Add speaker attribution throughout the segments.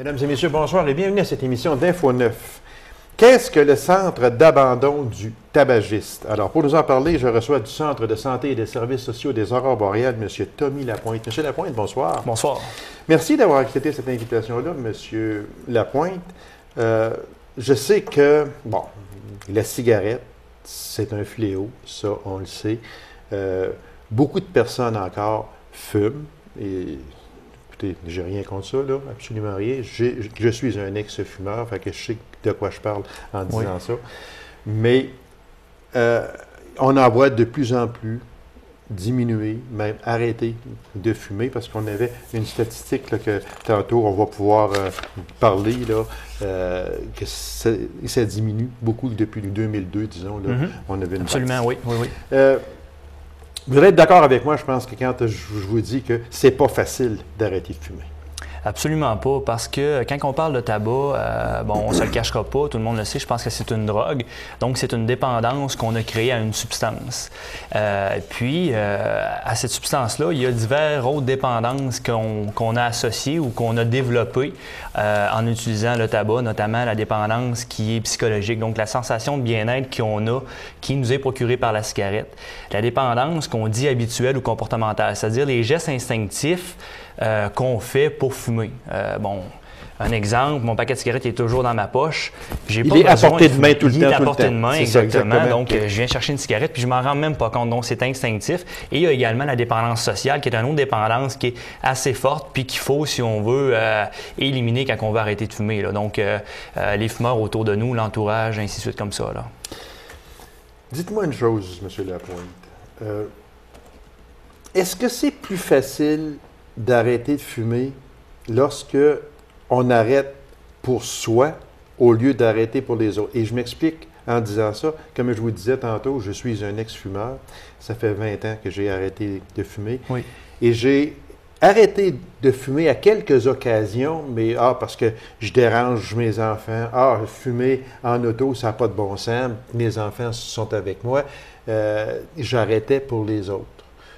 Speaker 1: Mesdames et messieurs, bonsoir et bienvenue à cette émission d'Info 9. Qu'est-ce que le Centre d'abandon du tabagiste? Alors, pour nous en parler, je reçois du Centre de santé et des services sociaux des Aurores boréales, M. Tommy Lapointe. M. Lapointe, bonsoir.
Speaker 2: Bonsoir.
Speaker 1: Merci d'avoir accepté cette invitation-là, M. Lapointe. Je sais que, bon, la cigarette, c'est un fléau, ça, on le sait. Beaucoup de personnes encore fument et... Écoutez, j'ai rien contre ça, là, absolument rien. Je suis un ex-fumeur, fait que je sais de quoi je parle en disant ça. Mais on en voit de plus en plus diminuer, même arrêter de fumer, parce qu'on avait une statistique là, que tantôt on va pouvoir parler, là, que ça diminue beaucoup depuis 2002, disons. Là, on avait une
Speaker 2: Absolument, oui.
Speaker 1: Vous allez être d'accord avec moi, je pense, que quand je vous dis que c'est pas facile d'arrêter de fumer.
Speaker 2: Absolument pas, parce que quand on parle de tabac, bon, on ne se le cachera pas, tout le monde le sait, je pense que c'est une drogue. Donc, c'est une dépendance qu'on a créée à une substance. Puis, à cette substance-là, il y a diverses autres dépendances qu'on a associées ou qu'on a développées en utilisant le tabac, notamment la dépendance qui est psychologique, donc la sensation de bien-être qu'on a, qui nous est procurée par la cigarette. La dépendance qu'on dit habituelle ou comportementale, c'est-à-dire les gestes instinctifs qu'on fait pour fumer. Bon, un exemple, mon paquet de cigarettes est toujours dans ma poche.
Speaker 1: Il est à portée de main tout le temps.
Speaker 2: Il est à portée de main, exactement. Donc,
Speaker 1: okay.
Speaker 2: Je viens chercher une cigarette puis je m'en rends même pas compte. Donc, c'est instinctif. Et il y a également la dépendance sociale, qui est une autre dépendance qui est assez forte puis qu'il faut, si on veut, éliminer quand on veut arrêter de fumer. Là. Donc, les fumeurs autour de nous, l'entourage, ainsi de suite, comme ça. Là.
Speaker 1: Dites-moi une chose, M. Lapointe. Est-ce que c'est plus facile d'arrêter de fumer lorsque on arrête pour soi au lieu d'arrêter pour les autres? Et je m'explique en disant ça. Comme je vous disais tantôt, je suis un ex-fumeur. Ça fait 20 ans que j'ai arrêté de fumer.
Speaker 2: Oui.
Speaker 1: Et j'ai arrêté de fumer à quelques occasions, mais parce que je dérange mes enfants. Fumer en auto, ça n'a pas de bon sens. Mes enfants sont avec moi. J'arrêtais pour les autres.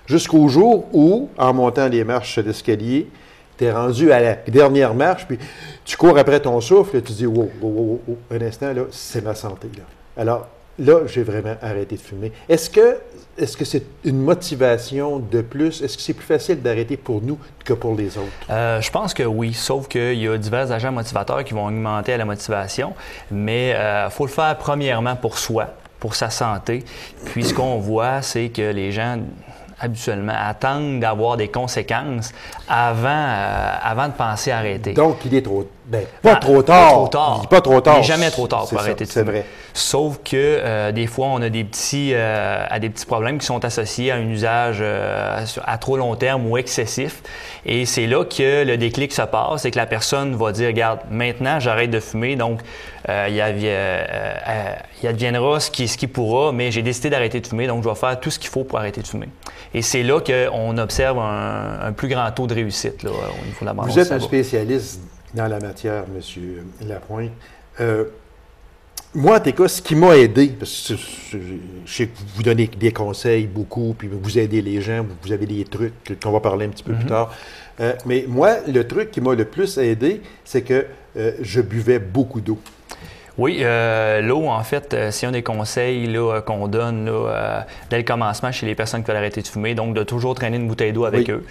Speaker 1: Jusqu'au jour où, en montant les marches d'escalier, tu es rendu à la dernière marche, puis tu cours après ton souffle, et tu dis wow, un instant, là, c'est ma santé. Là. Alors, là, j'ai vraiment arrêté de fumer. Est-ce que c'est une motivation de plus? Est-ce que c'est plus facile d'arrêter pour nous que pour les autres?
Speaker 2: Je pense que oui, sauf qu'il y a divers agents motivateurs qui vont augmenter la motivation, mais il faut le faire premièrement pour soi, pour sa santé. Puis ce qu'on voit, c'est que les gens habituellement attendent d'avoir des conséquences avant de penser à arrêter.
Speaker 1: Donc, il est trop... pas trop tard.
Speaker 2: Pas trop tard.
Speaker 1: Il n'est pas trop tard.
Speaker 2: Il n'est jamais trop tard pour arrêter de fumer.
Speaker 1: C'est vrai.
Speaker 2: Sauf que des fois, on a des petits problèmes qui sont associés à un usage à trop long terme ou excessif. Et c'est là que le déclic se passe et que la personne va dire, regarde, maintenant, j'arrête de fumer, donc il adviendra ce qui pourra, mais j'ai décidé d'arrêter de fumer, donc je vais faire tout ce qu'il faut pour arrêter de fumer. Et c'est là qu'on observe un plus grand taux de réussite là, au niveau de l'abandon.
Speaker 1: Vous êtes un spécialiste dans la matière, M. Lapointe. Moi, en tout cas, ce qui m'a aidé, parce que je sais que vous donnez des conseils beaucoup, puis vous aidez les gens, vous avez des trucs qu'on va parler un petit peu plus tard. Mais moi, le truc qui m'a le plus aidé, c'est que je buvais beaucoup d'eau.
Speaker 2: Oui, l'eau, en fait, c'est un des conseils là, qu'on donne là, dès le commencement chez les personnes qui veulent arrêter de fumer, donc de toujours traîner une bouteille d'eau avec eux.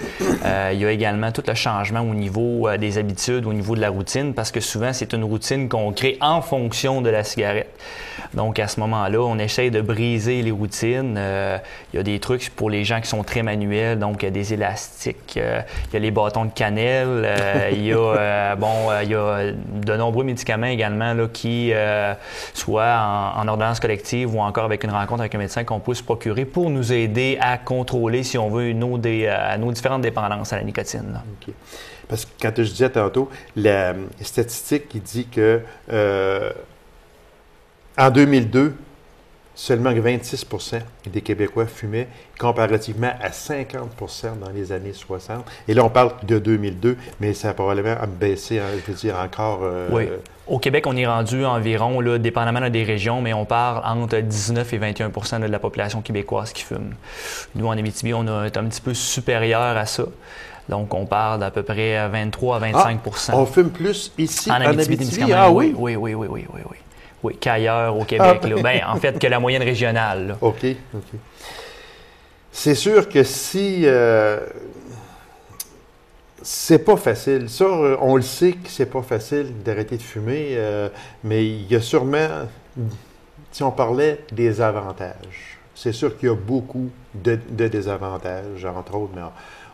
Speaker 2: Il y a également tout le changement au niveau des habitudes, au niveau de la routine, parce que souvent, c'est une routine qu'on crée en fonction de la cigarette. Donc, à ce moment-là, on essaye de briser les routines. Il y a des trucs pour les gens qui sont très manuels, donc il y a des élastiques, il y a les bâtons de cannelle, il y a de nombreux médicaments également là, qui soit en ordonnance collective ou encore avec une rencontre avec un médecin qu'on peut se procurer pour nous aider à contrôler, si on veut, nos différentes dépendances à la nicotine. Là.
Speaker 1: Okay. Parce que quand je disais tantôt, la statistique qui dit que en 2002, seulement que 26 des Québécois fumaient, comparativement à 50 dans les années 60. Et là, on parle de 2002, mais ça a probablement baissé, je veux dire, encore...
Speaker 2: Oui. Au Québec, on est rendu environ, là, dépendamment des régions, mais on parle entre 19 et 21 de la population québécoise qui fume. Nous, en Abitibi, on est un petit peu supérieur à ça. Donc, on parle d'à peu près 23 à 25
Speaker 1: on fume plus ici, en Abitibi?
Speaker 2: Ah oui? Oui, qu'ailleurs au Québec. Là. Ben, en fait, que la moyenne régionale. Là.
Speaker 1: OK. C'est sûr que si... c'est pas facile. Ça, on le sait que c'est pas facile d'arrêter de fumer, mais il y a sûrement... Si on parlait des avantages, c'est sûr qu'il y a beaucoup de désavantages, entre autres, mais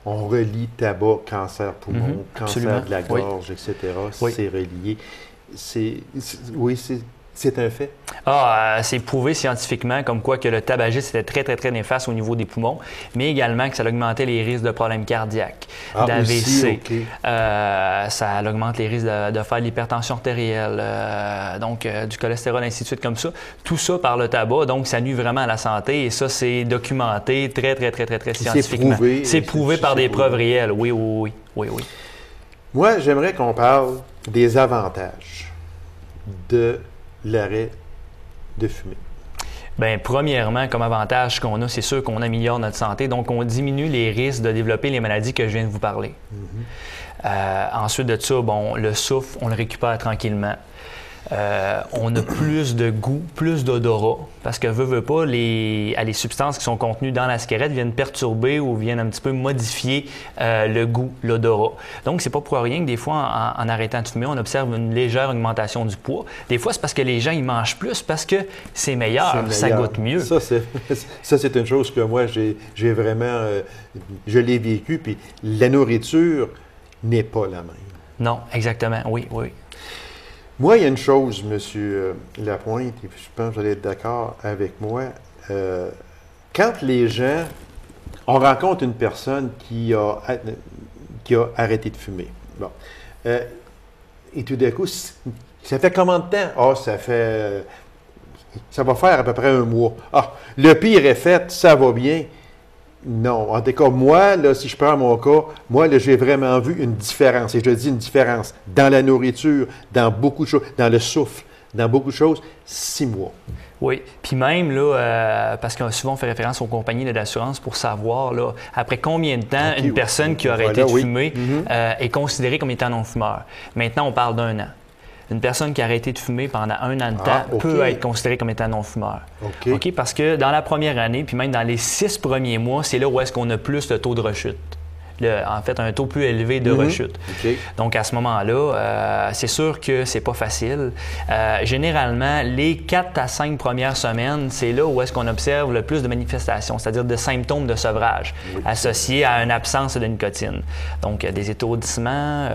Speaker 1: on relie tabac, cancer poumon, cancer de la gorge, etc. C'est relié. C'est un fait.
Speaker 2: C'est prouvé scientifiquement comme quoi que le tabagisme était très, très, très néfaste au niveau des poumons, mais également que ça augmentait les risques de problèmes cardiaques, d'AVC. Ça augmente les risques de faire de l'hypertension artérielle, donc du cholestérol, ainsi de suite comme ça. Tout ça par le tabac, donc ça nuit vraiment à la santé et ça, c'est documenté très, très, très, très, très scientifiquement. C'est prouvé par des preuves réelles, oui.
Speaker 1: Moi, j'aimerais qu'on parle des avantages de l'arrêt de fumer.
Speaker 2: Bien, premièrement, comme avantage qu'on a, c'est sûr qu'on améliore notre santé. Donc, on diminue les risques de développer les maladies que je viens de vous parler. Ensuite de ça, le souffle, on le récupère tranquillement. On a plus de goût, plus d'odorat, parce que veut pas, les substances qui sont contenues dans la cigarette viennent perturber ou viennent un petit peu modifier le goût, l'odorat. Donc, c'est pas pour rien que des fois, en arrêtant de fumer, on observe une légère augmentation du poids. Des fois, c'est parce que les gens, ils mangent plus parce que c'est meilleur, ça goûte mieux.
Speaker 1: Ça, c'est une chose que moi, j'ai vraiment... je l'ai vécu, puis la nourriture n'est pas la même.
Speaker 2: Non, exactement, oui.
Speaker 1: Moi, il y a une chose, M. Lapointe, et je pense que vous allez être d'accord avec moi. Quand les gens... On rencontre une personne qui a arrêté de fumer. Bon. Et tout d'un coup, ça fait combien de temps? Ça va faire à peu près un mois. Le pire est fait, ça va bien. Non. En tout cas, moi, là, si je prends mon cas, moi, là, j'ai vraiment vu une différence. Et je dis une différence dans la nourriture, dans beaucoup de choses, dans le souffle, dans beaucoup de choses, 6 mois.
Speaker 2: Oui. Puis même, là, parce que souvent on fait référence aux compagnies d'assurance pour savoir, là, après combien de temps une personne qui a arrêté de fumer est considérée comme étant non-fumeur. Maintenant, on parle d'1 an. Une personne qui a arrêté de fumer pendant 1 an de temps peut être considérée comme étant non-fumeur. OK? Parce que dans la première année, puis même dans les 6 premiers mois, c'est là où est-ce qu'on a plus de taux de rechute. En fait, un taux plus élevé de rechute. Donc, à ce moment-là, c'est sûr que c'est pas facile. Généralement, les 4 à 5 premières semaines, c'est là où est-ce qu'on observe le plus de manifestations, c'est-à-dire de symptômes de sevrage associés à une absence de nicotine. Donc, des étourdissements,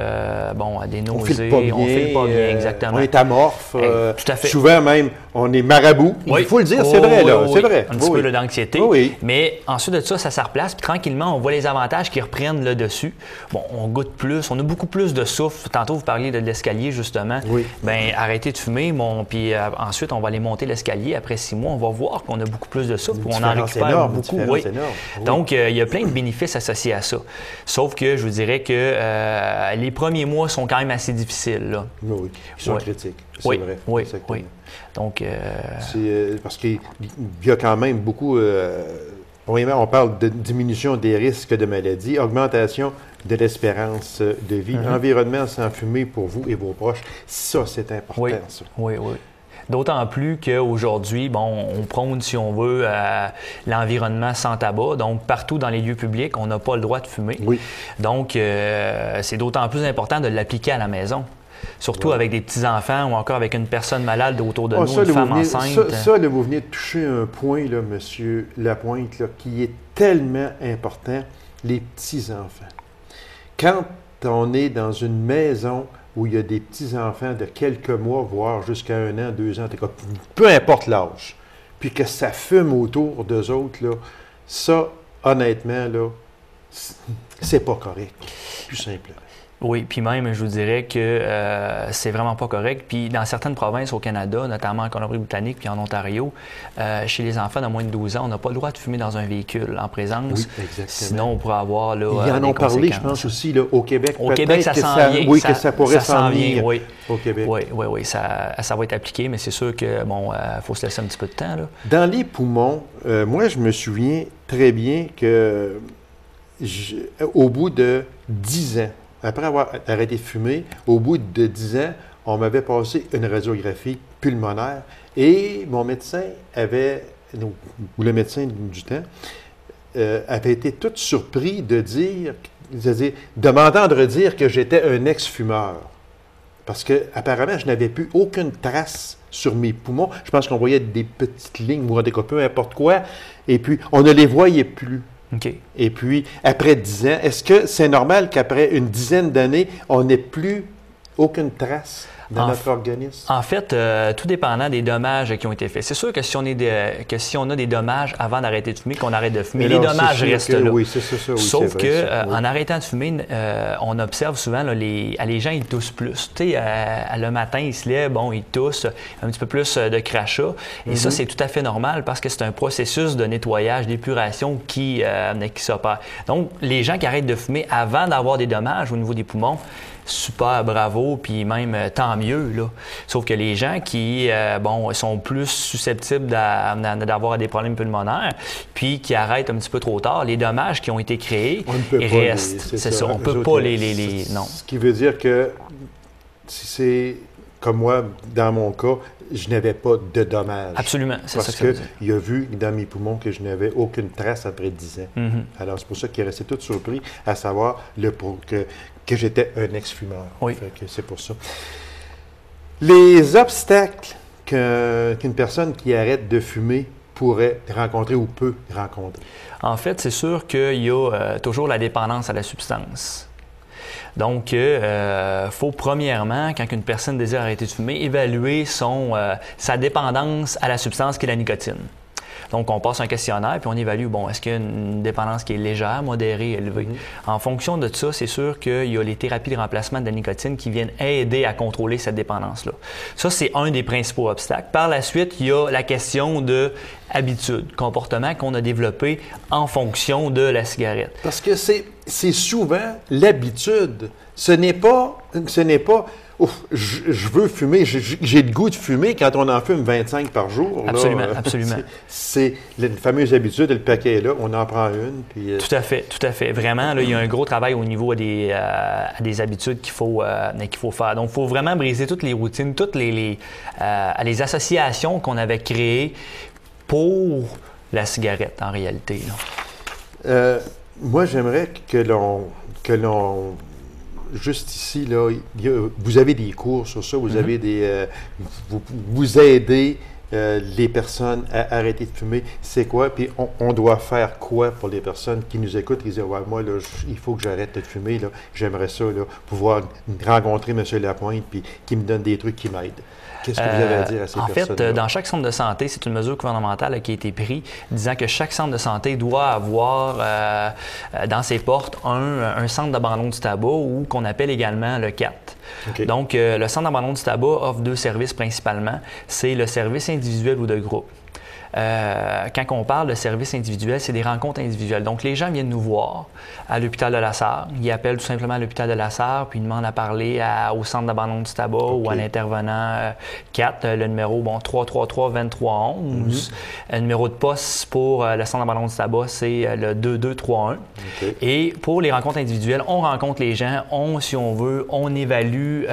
Speaker 2: des nausées, on file pas bien, exactement.
Speaker 1: On est amorphe.
Speaker 2: Tout à fait.
Speaker 1: Souvent même, on est marabout. Il faut le dire, c'est vrai, là. C'est vrai.
Speaker 2: Un petit peu d'anxiété. Mais ensuite de ça, ça replace. Puis tranquillement, on voit les avantages qui reprennent le dessus. On goûte plus, on a beaucoup plus de souffle. Tantôt, vous parliez de l'escalier, justement. Arrêtez de fumer, puis ensuite, on va aller monter l'escalier. Après 6 mois, on va voir qu'on a beaucoup plus de souffle, on en récupère beaucoup. Donc, il y a plein de bénéfices associés à ça. Sauf que je vous dirais que les premiers mois sont quand même assez difficiles. Là.
Speaker 1: Ils sont critiques. C'est vrai.
Speaker 2: Oui. Donc,
Speaker 1: c'est parce qu'il y a quand même beaucoup... on parle de diminution des risques de maladie, augmentation de l'espérance de vie, environnement sans fumée pour vous et vos proches. Ça, c'est important, ça.
Speaker 2: Oui. D'autant plus qu'aujourd'hui, on prône, si on veut, l'environnement sans tabac. Donc, partout dans les lieux publics, on n'a pas le droit de fumer. Donc, c'est d'autant plus important de l'appliquer à la maison. Surtout avec des petits-enfants ou encore avec une personne malade autour de nous, une femme enceinte.
Speaker 1: Ça, vous venez de toucher un point, là, M. Lapointe, là, qui est tellement important, les petits-enfants. Quand on est dans une maison où il y a des petits-enfants de quelques mois, voire jusqu'à 1 an, 2 ans, peu importe l'âge, puis que ça fume autour d'eux autres, là, ça, honnêtement, là, c'est pas correct, tout simplement.
Speaker 2: Oui, puis même, je vous dirais que c'est vraiment pas correct. Puis dans certaines provinces au Canada, notamment en Colombie-Britannique puis en Ontario, chez les enfants de moins de 12 ans, on n'a pas le droit de fumer dans un véhicule en présence.
Speaker 1: Oui, exactement.
Speaker 2: Sinon, on pourrait avoir là,
Speaker 1: Ils en
Speaker 2: des
Speaker 1: ont parlé, je
Speaker 2: conséquences.
Speaker 1: pense aussi, là, au Québec.
Speaker 2: Au Québec, ça s'en vient.
Speaker 1: Oui, que ça pourrait s'en venir
Speaker 2: oui.
Speaker 1: au Québec.
Speaker 2: Oui, ça va être appliqué, mais c'est sûr que, bon, faut se laisser un petit peu de temps, là.
Speaker 1: Dans les poumons, moi, je me souviens très bien que au bout de 10 ans, après avoir arrêté de fumer, au bout de 10 ans, on m'avait passé une radiographie pulmonaire et mon médecin ou le médecin du temps, avait été tout surpris de dire, de m'entendre dire que j'étais un ex-fumeur. Parce que apparemment, je n'avais plus aucune trace sur mes poumons. Je pense qu'on voyait des petites lignes ou peu importe quoi, et puis on ne les voyait plus.
Speaker 2: Okay.
Speaker 1: Et puis, après 10 ans, est-ce que c'est normal qu'après une dizaine d'années, on n'ait plus aucune trace dans notre organisme?
Speaker 2: En fait, tout dépendant des dommages qui ont été faits. C'est sûr que si on a des dommages avant d'arrêter de fumer, qu'on arrête de fumer, les dommages restent là.
Speaker 1: Oui, c'est ça. Oui,
Speaker 2: sauf
Speaker 1: c'est vrai,
Speaker 2: qu'en arrêtant de fumer, on observe souvent là, les gens, ils toussent plus. Tu sais, le matin, ils se lèvent, bon, ils toussent, un petit peu plus de crachat. Et ça, c'est tout à fait normal parce que c'est un processus de nettoyage, d'épuration qui s'opère. Donc, les gens qui arrêtent de fumer avant d'avoir des dommages au niveau des poumons, super, bravo, puis même tant mieux, là. Sauf que les gens qui, sont plus susceptibles d'avoir des problèmes pulmonaires, puis qui arrêtent un petit peu trop tard, les dommages qui ont été créés restent. C'est ça, on ne peut pas les... Non.
Speaker 1: Ce qui veut dire que si c'est comme moi, dans mon cas, je n'avais pas de dommages.
Speaker 2: Absolument, c'est ça que ça
Speaker 1: Parce
Speaker 2: veut dire.
Speaker 1: qu'il a vu dans mes poumons que je n'avais aucune trace après 10 ans. Alors, c'est pour ça qu'il est resté tout surpris à savoir que j'étais un ex-fumeur.
Speaker 2: Oui.
Speaker 1: C'est pour ça. Les obstacles qu'une personne qui arrête de fumer pourrait rencontrer ou peut rencontrer.
Speaker 2: En fait, c'est sûr qu'il y a toujours la dépendance à la substance. Donc, il faut premièrement, quand une personne désire arrêter de fumer, évaluer sa dépendance à la substance qui est la nicotine. Donc, on passe un questionnaire puis on évalue, est-ce qu'il y a une dépendance qui est légère, modérée, élevée? En fonction de ça, c'est sûr qu'il y a les thérapies de remplacement de la nicotine qui viennent aider à contrôler cette dépendance-là. Ça, c'est un des principaux obstacles. Par la suite, il y a la question de habitude, comportement qu'on a développé en fonction de la cigarette.
Speaker 1: Parce que c'est souvent l'habitude. Ce n'est pas je veux fumer, j'ai le goût de fumer quand on en fume 25 par jour.
Speaker 2: Absolument,
Speaker 1: là,
Speaker 2: absolument.
Speaker 1: C'est la fameuse habitude, le paquet est là, on en prend une. Puis,
Speaker 2: Tout à fait. Vraiment, là, il y a un gros travail au niveau des habitudes qu'il faut faire. Donc, il faut vraiment briser toutes les routines, toutes les associations qu'on avait créées pour la cigarette, en réalité.
Speaker 1: Moi, j'aimerais que l'on juste ici, là, vous avez des cours sur ça, vous avez vous aidez les personnes à arrêter de fumer. C'est quoi? Puis on doit faire quoi pour les personnes qui nous écoutent et qui disent moi, là, il faut que j'arrête de fumer, là. J'aimerais ça, là, pouvoir rencontrer M. Lapointe puis qui me donne des trucs qui m'aident. Qu'est-ce que vous avez à dire à ces personnes-là?
Speaker 2: En fait, dans chaque centre de santé, c'est une mesure gouvernementale qui a été prise disant que chaque centre de santé doit avoir dans ses portes un centre d'abandon du tabac ou qu'on appelle également le CAT. Okay. Donc, le centre d'abandon du tabac offre deux services principalement. C'est le service individuel ou de groupe. Quand on parle de services individuels, c'est des rencontres individuelles. Donc, les gens viennent nous voir à l'hôpital de la Sarre. Ils appellent tout simplement l'hôpital de la Sarre, puis ils demandent à parler au centre d'abandon du tabac ou à l'intervenant 4, le numéro 333-2311. Le numéro de poste pour le centre d'abandon du tabac, c'est le 2231. Okay. Et pour les rencontres individuelles, on rencontre les gens, si on veut, on évalue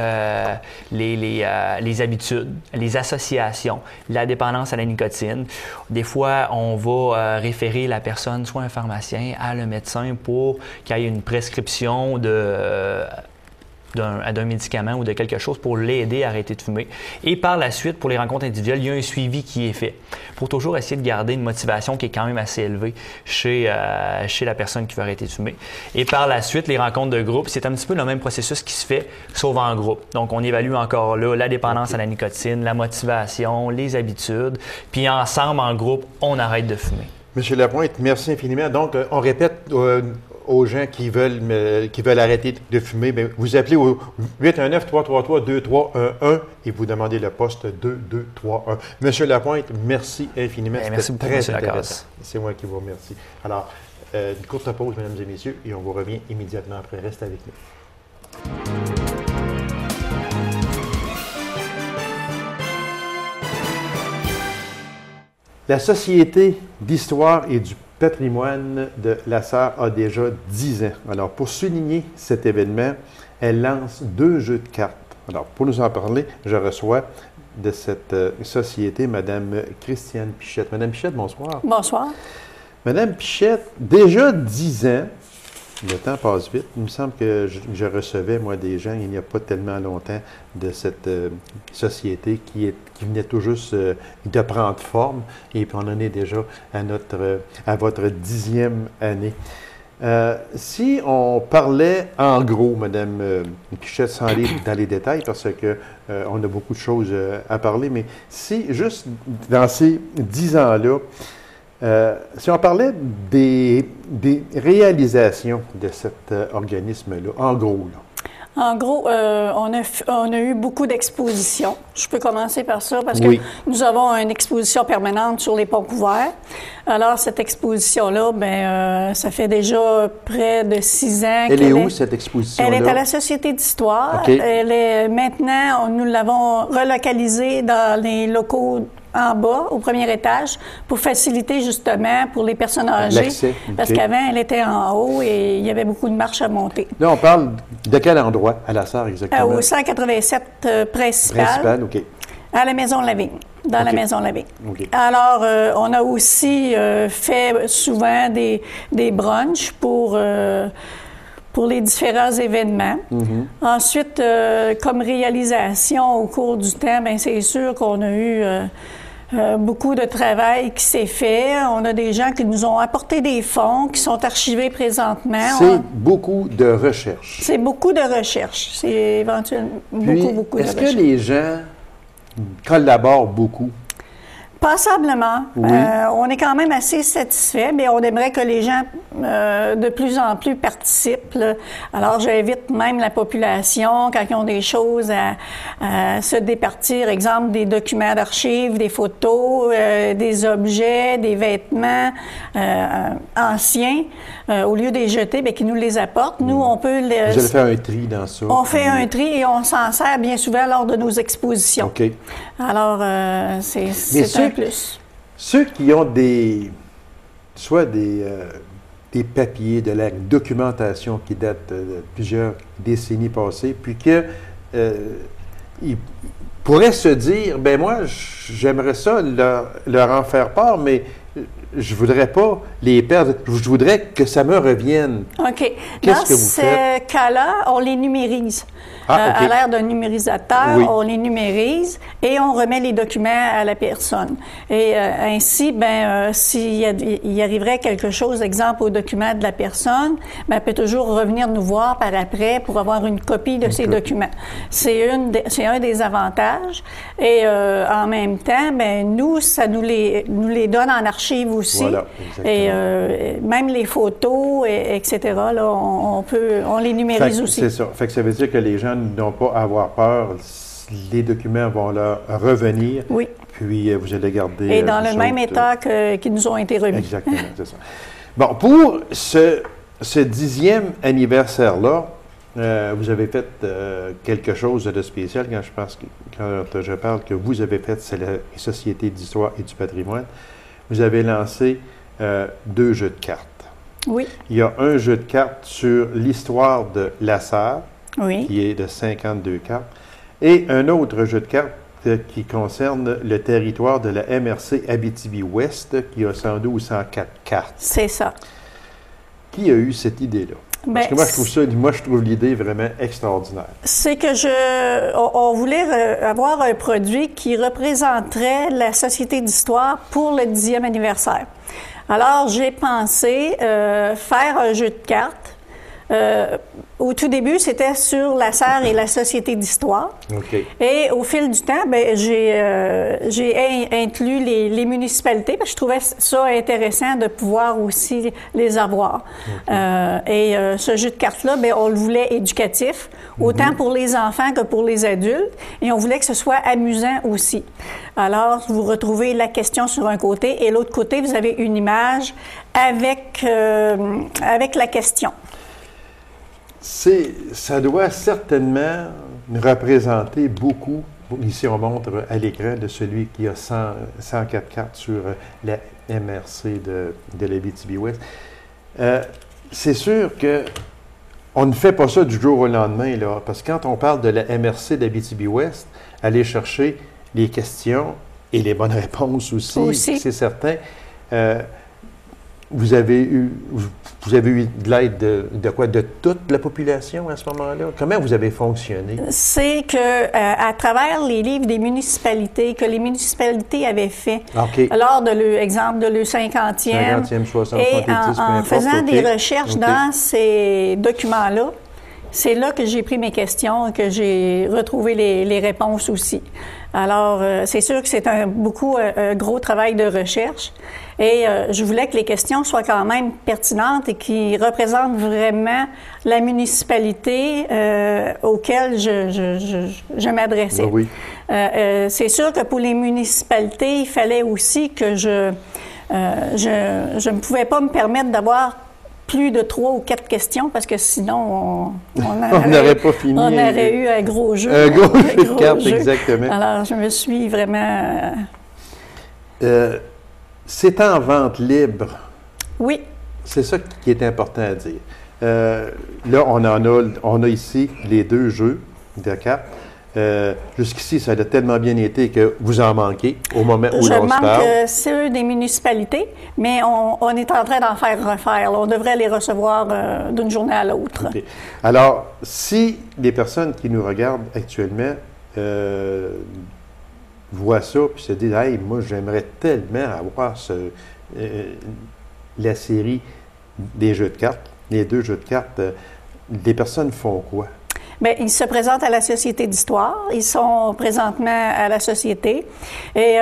Speaker 2: les habitudes, les associations, la dépendance à la nicotine. Des fois, on va référer la personne, soit un pharmacien, à le médecin pour qu'il y ait une prescription d'un médicament ou de quelque chose pour l'aider à arrêter de fumer. Et par la suite, pour les rencontres individuelles, il y a un suivi qui est fait pour toujours essayer de garder une motivation qui est quand même assez élevée chez la personne qui veut arrêter de fumer. Et par la suite, les rencontres de groupe, c'est un petit peu le même processus qui se fait, sauf en groupe. Donc, on évalue encore là la dépendance à la nicotine, la motivation, les habitudes, puis ensemble, en groupe, on arrête de fumer.
Speaker 1: Monsieur Lapointe, merci infiniment. Donc, on répète aux gens qui veulent arrêter de fumer, bien, vous appelez au 819-333-2311 et vous demandez le poste 2231. Monsieur Lapointe, merci infiniment.
Speaker 2: Merci beaucoup,
Speaker 1: très intéressant.
Speaker 2: Lacasse.
Speaker 1: C'est moi qui vous remercie. Alors, une courte pause, mesdames et messieurs, et on vous revient immédiatement après. Restez avec nous. La Société d'histoire et du patrimoine de la Sarre a déjà 10 ans. Alors, pour souligner cet événement, elle lance 2 jeux de cartes. Alors, pour nous en parler, je reçois de cette société Mme Christiane Pichette. Mme Pichette, bonsoir.
Speaker 3: Bonsoir.
Speaker 1: Mme Pichette, déjà 10 ans, le temps passe vite. Il me semble que je recevais, moi, des gens, il n'y a pas tellement longtemps, de cette société qui venait tout juste de prendre forme. Et puis, on en est déjà à votre 10e année. Si on parlait en gros, Mme Pichette, sans aller dans les détails, parce que on a beaucoup de choses à parler, mais si, juste dans ces 10 ans-là, si on parlait des réalisations de cet organisme-là, en gros, là.
Speaker 3: En gros, on a eu beaucoup d'expositions. Je peux commencer par ça parce que nous avons une exposition permanente sur les ponts couverts. Alors, cette exposition-là, ça fait déjà près de 6 ans.
Speaker 1: Elle est où, cette exposition-là?
Speaker 3: Elle est à la Société d'histoire.
Speaker 1: Okay.
Speaker 3: Elle est maintenant, nous l'avons relocalisée dans les locaux en bas, au premier étage, pour faciliter justement pour les personnes âgées.
Speaker 1: L'accès.
Speaker 3: Parce qu'avant, elle était en haut et il y avait beaucoup de marches à monter.
Speaker 1: Là, on parle de quel endroit à la Sarre exactement?
Speaker 3: Au 187 principal.
Speaker 1: OK.
Speaker 3: À la Maison Lavigne, dans la Maison Lavigne.
Speaker 1: Okay.
Speaker 3: Alors, on a aussi fait souvent des brunchs pour les différents événements.
Speaker 1: Mm-hmm.
Speaker 3: Ensuite, comme réalisation au cours du temps, bien, c'est sûr qu'on a eu beaucoup de travail qui s'est fait. On a des gens qui nous ont apporté des fonds qui sont archivés présentement.
Speaker 1: C'est beaucoup de recherche.
Speaker 3: C'est beaucoup de recherche. C'est éventuellement beaucoup de recherche.
Speaker 1: Est-ce que les gens collaborent beaucoup?
Speaker 3: Passablement.
Speaker 1: Oui.
Speaker 3: On est quand même assez satisfait, mais on aimerait que les gens de plus en plus participent, là. Alors, j'invite même la population, quand ils ont des choses à se départir, exemple des documents d'archives, des photos, des objets, des vêtements anciens, au lieu de les jeter, bien, qu'ils nous les apportent. Nous, on peut...
Speaker 1: Vous allez faire un tri dans ça?
Speaker 3: On fait un tri et on s'en sert bien souvent lors de nos expositions.
Speaker 1: OK.
Speaker 3: Alors, c'est un plus.
Speaker 1: Ceux qui ont soit des papiers, de la documentation qui date de plusieurs décennies passées, puis ils pourraient se dire, ben moi, j'aimerais ça leur en faire part, mais je voudrais pas les perdre. Je voudrais que ça me revienne.
Speaker 3: OK.
Speaker 1: Qu'est-ce que vous faites?
Speaker 3: Dans ce cas-là, on les numérise.
Speaker 1: OK.
Speaker 3: À l'ère d'un numérisateur,
Speaker 1: Oui.
Speaker 3: on les numérise et on remet les documents à la personne. Et ainsi, s'il y arriverait quelque chose, exemple au document de la personne, elle peut toujours revenir nous voir par après pour avoir une copie de ces documents. C'est un des avantages. Et en même temps, nous, ça nous les donne en archive aussi.
Speaker 1: Voilà,
Speaker 3: et même les photos, etc., là, on les numérise aussi.
Speaker 1: C'est ça. Fait que ça veut dire que les gens n'ont pas à avoir peur. Les documents vont leur revenir.
Speaker 3: Oui.
Speaker 1: Puis vous allez garder...
Speaker 3: Et dans le même état qu'ils nous ont été remis.
Speaker 1: Exactement, c'est ça. Bon, pour ce 10e anniversaire-là, vous avez fait quelque chose de spécial quand je parle que vous avez fait, c'est la Société d'histoire et du patrimoine. Vous avez lancé 2 jeux de cartes.
Speaker 3: Oui.
Speaker 1: Il y a un jeu de cartes sur l'histoire de la Sarre,
Speaker 3: Oui.
Speaker 1: qui est de 52 cartes, et un autre jeu de cartes qui concerne le territoire de la MRC Abitibi-Ouest, qui a 102 ou 104 cartes.
Speaker 3: C'est ça.
Speaker 1: Qui a eu cette idée-là? Parce que moi, je trouve l'idée vraiment extraordinaire.
Speaker 3: C'est que on voulait avoir un produit qui représenterait la Société d'histoire pour le 10e anniversaire. Alors, j'ai pensé faire un jeu de cartes au tout début, c'était sur la SAR et la Société d'histoire.
Speaker 1: OK.
Speaker 3: Et au fil du temps, j'ai inclus les municipalités parce que je trouvais ça intéressant de pouvoir aussi les avoir. Okay. Ce jeu de cartes-là, on le voulait éducatif, autant pour les enfants que pour les adultes, et on voulait que ce soit amusant aussi. Alors, vous retrouvez la question sur un côté, et l'autre côté, vous avez une image avec la question.
Speaker 1: Ça doit certainement représenter beaucoup. Ici, on montre à l'écran de celui qui a 104 cartes sur la MRC de l'Abitibi-Ouest. C'est sûr que on ne fait pas ça du jour au lendemain, là, parce que quand on parle de la MRC d'Abitibi-Ouest, aller chercher les questions et les bonnes réponses aussi. C'est certain. Vous avez eu de l'aide de quoi? De toute la population à ce moment-là? Comment vous avez fonctionné? C'est
Speaker 3: que à travers les livres des municipalités, que les municipalités avaient fait, lors de l'exemple de le 50e,
Speaker 1: 60,
Speaker 3: et en faisant des recherches dans ces documents-là, c'est là que j'ai pris mes questions et que j'ai retrouvé les réponses aussi. Alors, c'est sûr que c'est un gros travail de recherche et je voulais que les questions soient quand même pertinentes et qui représentent vraiment la municipalité auquel je m'adressais.
Speaker 1: Oui.
Speaker 3: C'est sûr que pour les municipalités, il fallait aussi que je ne pouvais pas me permettre d'avoir plus de 3 ou 4 questions, parce que sinon, on
Speaker 1: n'aurait pas fini.
Speaker 3: On aurait eu un gros jeu.
Speaker 1: Un gros jeu de cartes, exactement.
Speaker 3: Alors, je me suis vraiment...
Speaker 1: c'est en vente libre.
Speaker 3: Oui.
Speaker 1: C'est ça qui est important à dire. Là, on a ici les 2 jeux de cartes. Jusqu'ici, ça a tellement bien été que vous en manquez au moment où l'on se parle.
Speaker 3: Je manque ceux des municipalités, mais on est en train d'en faire refaire. Là. On devrait les recevoir d'une journée à l'autre.
Speaker 1: Okay. Alors, si les personnes qui nous regardent actuellement voient ça puis se disent « Hey, moi, j'aimerais tellement avoir la série des jeux de cartes, les 2 jeux de cartes, les personnes font quoi? »
Speaker 3: Bien, ils se présentent à la Société d'histoire. Ils sont présentement à la Société. Et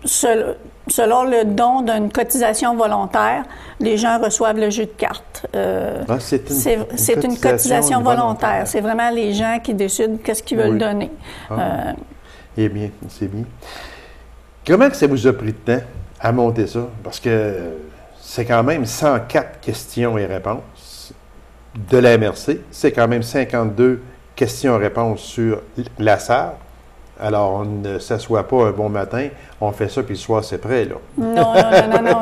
Speaker 3: selon le don d'une cotisation volontaire, les gens reçoivent le jeu de cartes. C'est une cotisation volontaire. C'est vraiment les gens qui décident qu'est-ce qu'ils veulent donner.
Speaker 1: Eh bien, c'est bien. Comment ça vous a pris de temps à monter ça? Parce que c'est quand même 104 questions et réponses de la MRC. C'est quand même 52 questions-réponses sur la SAR. Alors, on ne s'assoit pas un bon matin, on fait ça, puis le soir, c'est prêt, là.
Speaker 3: Non.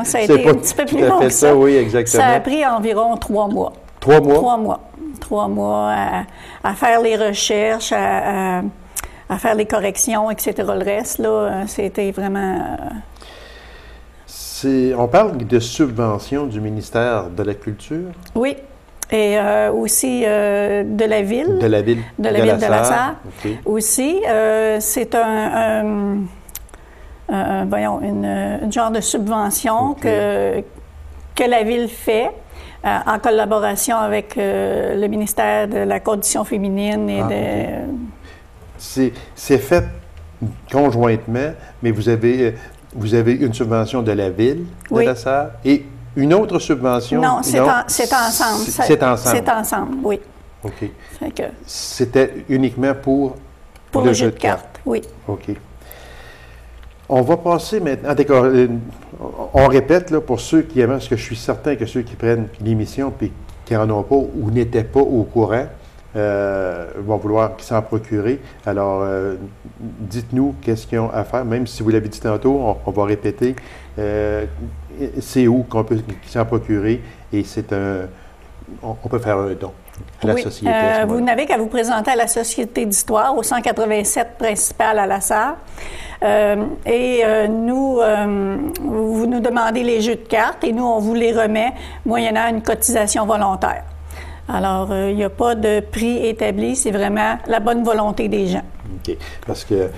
Speaker 3: Ça a été un petit peu plus long que ça.
Speaker 1: Oui, exactement.
Speaker 3: Ça a pris environ 3 mois.
Speaker 1: 3 mois?
Speaker 3: 3 mois. 3 mois à faire les recherches, à faire les corrections, etc. Le reste, là, c'était vraiment...
Speaker 1: On parle de subventions du ministère de la Culture?
Speaker 3: Oui. Et aussi de la ville.
Speaker 1: De la ville
Speaker 3: de la SAR.
Speaker 1: Okay.
Speaker 3: Aussi, c'est une genre de subvention que la ville fait en collaboration avec le ministère de la Condition féminine et
Speaker 1: C'est fait conjointement, mais vous avez une subvention de la ville de la SAR et une autre subvention?
Speaker 3: Non, c'est ensemble.
Speaker 1: C'est ensemble?
Speaker 3: C'est ensemble, oui.
Speaker 1: OK. C'était uniquement pour
Speaker 3: le jeu de cartes, oui.
Speaker 1: OK. On va passer maintenant... D'accord, on répète là, pour ceux qui aiment, parce que je suis certain que ceux qui prennent l'émission et qui n'en ont pas ou n'étaient pas au courant vont vouloir s'en procurer. Alors, dites-nous qu'est-ce qu'ils ont à faire. Même si vous l'avez dit tantôt, on va répéter. C'est où qu'on peut s'en procurer et on peut faire un don à la Société.
Speaker 3: Vous n'avez qu'à vous présenter à la Société d'histoire au 187 principal à la SAR. Vous nous demandez les jeux de cartes et nous, on vous les remet moyennant une cotisation volontaire. Alors, il n'y a pas de prix établi, c'est vraiment la bonne volonté des gens.
Speaker 1: OK. Parce que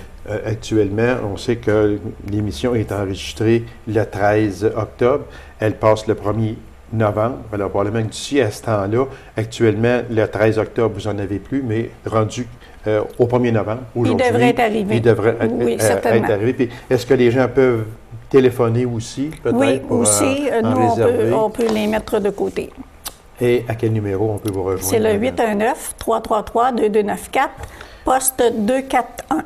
Speaker 1: actuellement, on sait que l'émission est enregistrée le 13 octobre. Elle passe le 1er novembre. Alors, probablement que d'ici à ce temps-là, actuellement, le 13 octobre, vous n'en avez plus, mais rendu au 1er novembre, aujourd'hui.
Speaker 3: Il devrait être arrivé.
Speaker 1: Il devrait être arrivé. Puis, est-ce que les gens peuvent téléphoner aussi, peut-être?
Speaker 3: Oui,
Speaker 1: pour,
Speaker 3: aussi. Nous, on peut les mettre de côté.
Speaker 1: Et à quel numéro on peut vous rejoindre?
Speaker 3: C'est le 819-333-2294, poste 241.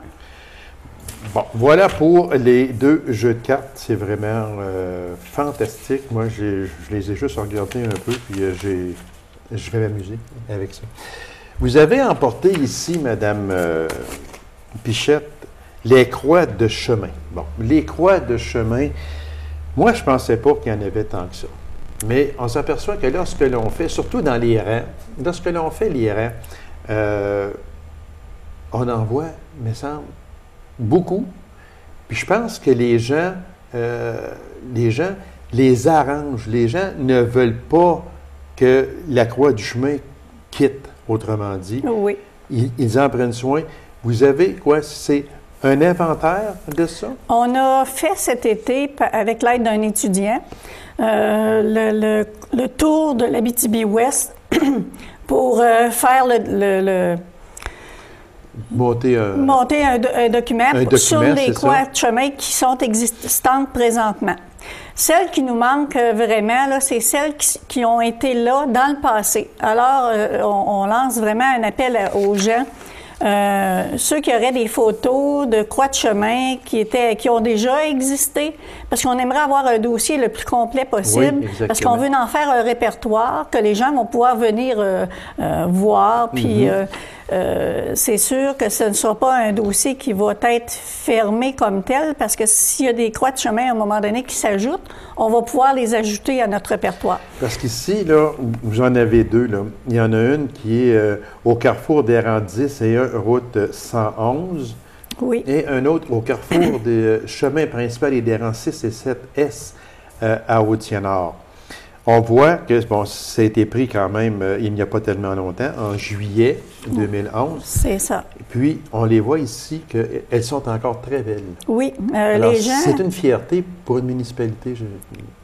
Speaker 1: Bon, voilà pour les 2 jeux de cartes. C'est vraiment fantastique. Moi, je les ai juste regardés un peu, puis je vais m'amuser avec ça. Vous avez emporté ici, Madame Pichette, les croix de chemin. Bon, les croix de chemin, moi, je ne pensais pas qu'il y en avait tant que ça. Mais on s'aperçoit que lorsque l'on fait, surtout dans les rangs, lorsque l'on fait les rangs, on en voit, il me semble, beaucoup. Puis je pense que les gens les arrangent. Les gens ne veulent pas que la croix du chemin quitte, autrement dit.
Speaker 3: Oui.
Speaker 1: Ils en prennent soin. Vous avez quoi? C'est un inventaire de ça? On
Speaker 3: a fait cet été, avec l'aide d'un étudiant, le tour de l'Abitibi-Ouest pour faire monter un document sur les croix de chemin qui sont existantes présentement. Celles qui nous manquent vraiment, là, c'est celles qui ont été là dans le passé. Alors, on lance vraiment un appel aux gens. Ceux qui auraient des photos de croix de chemin qui ont déjà existé, parce qu'on aimerait avoir un dossier le plus complet possible, oui, parce qu'on veut en faire un répertoire que les gens vont pouvoir venir voir, puis c'est sûr que ce ne sera pas un dossier qui va être fermé comme tel, parce que s'il y a des croix de chemin à un moment donné qui s'ajoutent, on va pouvoir les ajouter à notre répertoire. Parce qu'ici, là, vous en avez 2, là. Il y en a une qui est au carrefour des rangs 10 et 1, route 111. Oui. Et un autre au carrefour des chemins principaux et des rangs 6 et 7S à Haute-Nord. On voit que bon, ça a été pris quand même il n'y a pas tellement longtemps, en juillet 2011. C'est ça. Puis, on les voit ici qu'elles sont encore très belles. Oui. Alors, les gens... C'est une fierté pour une municipalité.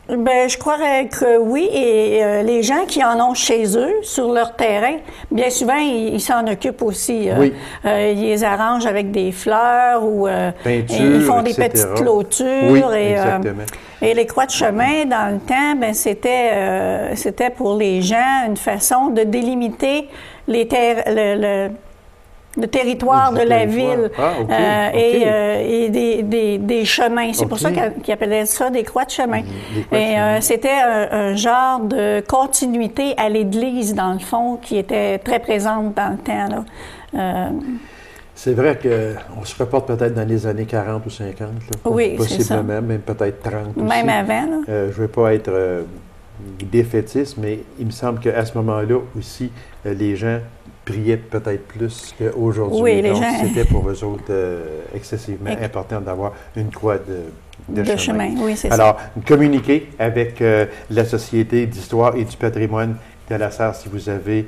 Speaker 3: Bien, je croirais que oui. Et les gens qui en ont chez eux, sur leur terrain, bien souvent, ils s'en occupent aussi. Oui. Ils les arrangent avec des fleurs ou peinture, ils font des petites clôtures. Oui, exactement. Et les croix de chemin, dans le temps, bien, c'était pour les gens une façon de délimiter le territoire de la ville et des chemins. C'est pour ça qu'ils appelaient ça des croix de chemin. Et c'était un genre de continuité à l'Église, dans le fond, qui était très présente dans le temps, là. C'est vrai qu'on se reporte peut-être dans les années 40 ou 50, là, oui, possiblement, même peut-être 30 aussi. Même avant. Là. Je ne veux pas être défaitiste, mais il me semble qu'à ce moment-là aussi, les gens priaient peut-être plus qu'aujourd'hui. Oui, les gens... C'était pour eux autres excessivement important d'avoir une croix de chemin. Oui, c'est ça. Alors, communiquez avec la Société d'histoire et du patrimoine de la Sarre si vous avez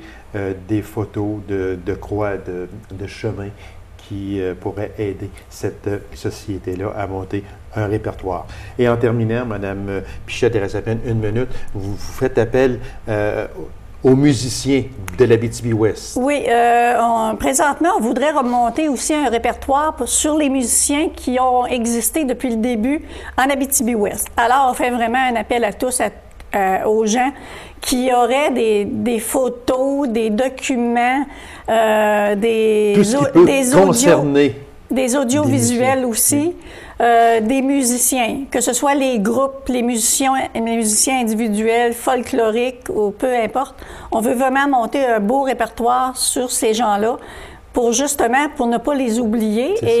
Speaker 3: des photos de croix de chemin qui pourraient aider cette société-là à monter un répertoire. Et en terminant, Mme Pichette, il reste à peine 1 minute, vous faites appel aux musiciens de l'Abitibi-Ouest. Oui, présentement, on voudrait remonter aussi un répertoire sur les musiciens qui ont existé depuis le début en Abitibi-Ouest. Alors, on fait vraiment un appel à tous, aux gens qui auraient des photos, des documents, des audiovisuels aussi, des musiciens, que ce soit les groupes, les musiciens individuels, folkloriques ou peu importe. On veut vraiment monter un beau répertoire sur ces gens-là pour ne pas les oublier et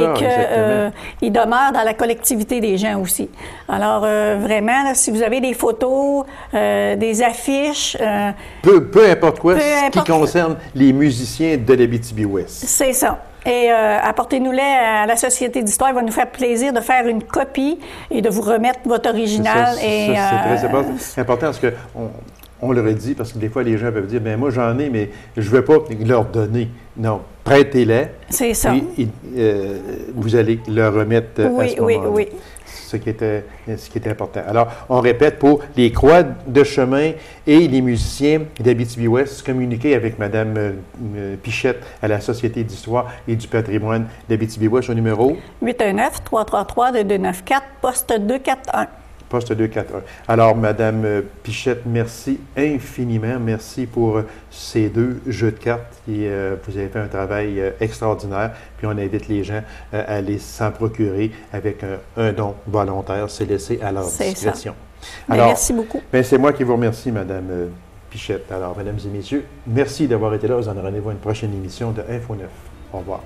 Speaker 3: qu'ils demeurent dans la collectivité des gens aussi. Alors, vraiment, là, si vous avez des photos, des affiches... peu importe quoi, ce qui concerne les musiciens de l'Abitibi-Ouest. C'est ça. Et apportez-nous-les à la Société d'histoire. Il va nous faire plaisir de faire une copie et de vous remettre votre original. C'est très important parce que... On leur a dit, parce que des fois, les gens peuvent dire, bien, moi, j'en ai, mais je ne veux pas leur donner. Non, prêtez-les. C'est ça. Puis, vous allez leur remettre à ce moment-là. Oui.
Speaker 1: ce qui était important. Alors, on répète, pour les croix de chemin et les musiciens d'Abitibi-Ouest, communiquer avec Mme Pichette à la Société d'histoire et du patrimoine d'Abitibi-Ouest au numéro
Speaker 3: 819-333-2294, poste 241.
Speaker 1: Poste 241. Alors, Mme Pichette, merci infiniment. Merci pour ces 2 jeux de cartes. Et, vous avez fait un travail extraordinaire. Puis, on invite les gens à aller s'en procurer avec un don volontaire. C'est laissé à leur discrétion. Alors,
Speaker 3: merci beaucoup.
Speaker 1: C'est moi qui vous remercie, Mme Pichette. Alors, mesdames et messieurs, merci d'avoir été là. Vous en rendez-vous à une prochaine émission de Info 9. Au revoir.